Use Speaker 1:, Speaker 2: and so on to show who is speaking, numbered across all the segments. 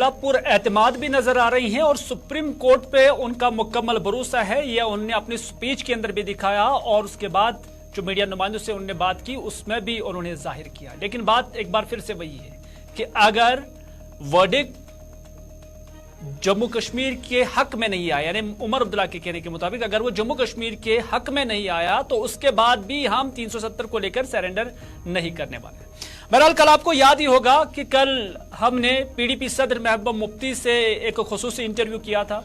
Speaker 1: एतमाद भी नजर आ रही हैं और सुप्रीम कोर्ट पे उनका मुकम्मल भरोसा है। यह उन्होंने अपनी स्पीच के अंदर भी दिखाया और उसके बाद जो मीडिया नुमाइंदों से उन्होंने बात की उसमें भी उन्होंने जाहिर किया। लेकिन बात एक बार फिर से वही है कि अगर वर्डिक्ट जम्मू कश्मीर के हक में नहीं आया, यानी उमर अब्दुल्ला के कहने के मुताबिक अगर वो जम्मू कश्मीर के हक में नहीं आया तो उसके बाद भी हम 370 को लेकर सरेंडर नहीं करने वाले। बहरहाल कल आपको याद ही होगा कि कल हमने पीडीपी सदर महबूबा मुफ्ती से एक खुसूसी इंटरव्यू किया था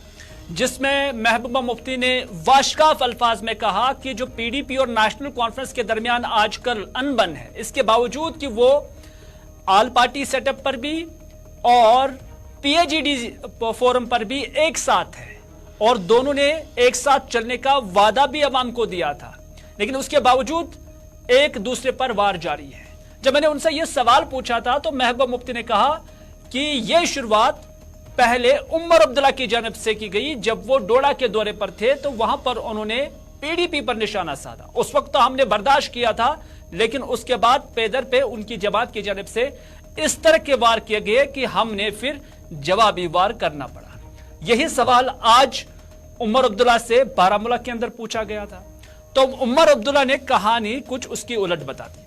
Speaker 1: जिसमें महबूबा मुफ्ती ने वाशकाफ अल्फाज में कहा कि जो पीडीपी और नेशनल कॉन्फ्रेंस के दरमियान आजकल अनबन है, इसके बावजूद कि वो ऑल पार्टी सेटअप पर भी और पीएजीडी फोरम पर भी एक साथ है और दोनों ने एक साथ चलने का वादा भी अवाम को दिया था, लेकिन उसके बावजूद एक दूसरे पर वार जारी है। जब मैंने उनसे यह सवाल पूछा था तो महबूबा मुफ्ती ने कहा कि यह शुरुआत पहले उमर अब्दुल्ला की जानब से की गई। जब वो डोडा के दौरे पर थे तो वहां पर उन्होंने पीडीपी पर निशाना साधा। उस वक्त तो हमने बर्दाश्त किया था, लेकिन उसके बाद पैदर पे उनकी जमात की जानब से इस तरह के वार किए गए कि हमने फिर जवाबी वार करना पड़ा। यही सवाल आज उमर अब्दुल्ला से बारामूला के अंदर पूछा गया था तो उमर अब्दुल्ला ने कहानी कुछ उसकी उलट बता दी।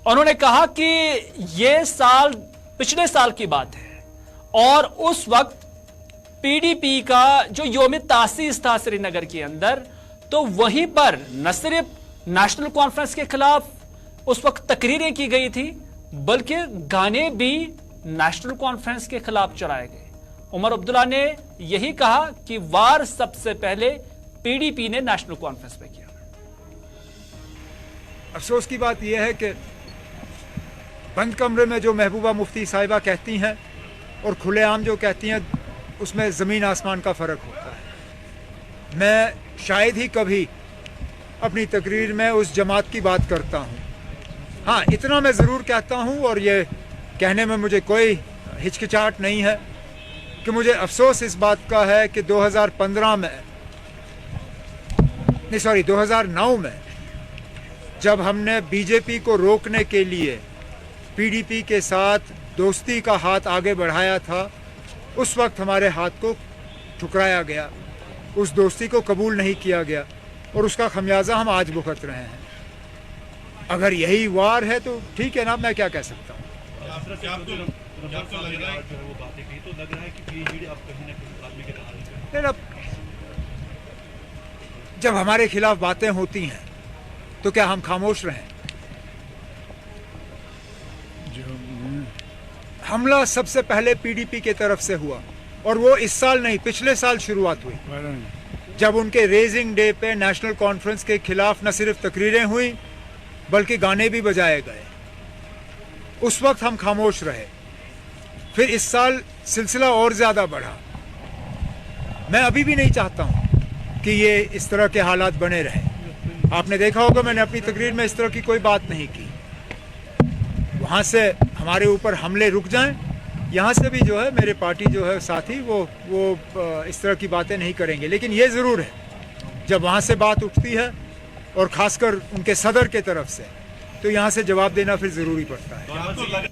Speaker 1: उन्होंने कहा कि यह साल पिछले साल की बात है और उस वक्त पीडीपी का जो योम तासीस था श्रीनगर के अंदर, तो वहीं पर न सिर्फ नेशनल कॉन्फ्रेंस के खिलाफ उस वक्त तकरीरें की गई थी बल्कि गाने भी नेशनल कॉन्फ्रेंस के खिलाफ चलाए गए। उमर अब्दुल्ला ने यही कहा कि वार सबसे पहले पीडीपी ने नेशनल कॉन्फ्रेंस पे किया।
Speaker 2: अफसोस की बात यह है कि बंद कमरे में जो महबूबा मुफ्ती साहिबा कहती हैं और खुलेआम जो कहती हैं उसमें ज़मीन आसमान का फ़र्क होता है। मैं शायद ही कभी अपनी तकरीर में उस जमात की बात करता हूँ। हाँ, इतना मैं ज़रूर कहता हूँ और ये कहने में मुझे कोई हिचकिचाहट नहीं है कि मुझे अफसोस इस बात का है कि 2009 में जब हमने बीजेपी को रोकने के लिए पीडीपी के साथ दोस्ती का हाथ आगे बढ़ाया था, उस वक्त हमारे हाथ को ठुकराया गया, उस दोस्ती को कबूल नहीं किया गया और उसका खमियाजा हम आज भुगत रहे हैं। अगर यही वार है तो ठीक है ना, मैं क्या कह सकता हूँ। जब हमारे खिलाफ बातें होती हैं तो क्या हम खामोश रहें? हमला सबसे पहले पीडीपी की तरफ से हुआ और वो इस साल नहीं, पिछले साल शुरुआत हुई जब उनके रेजिंग डे पे नेशनल कॉन्फ्रेंस के खिलाफ न सिर्फ तकरीरें हुई बल्कि गाने भी बजाए गए। उस वक्त हम खामोश रहे। फिर इस साल सिलसिला और ज़्यादा बढ़ा। मैं अभी भी नहीं चाहता हूँ कि ये इस तरह के हालात बने रहें। आपने देखा होगा मैंने अपनी तकरीर में इस तरह की कोई बात नहीं की। वहाँ से हमारे ऊपर हमले रुक जाएं, यहाँ से भी जो है मेरे पार्टी जो है साथी वो इस तरह की बातें नहीं करेंगे। लेकिन ये ज़रूर है जब वहाँ से बात उठती है और ख़ासकर उनके सदर के तरफ से, तो यहाँ से जवाब देना फिर ज़रूरी पड़ता है।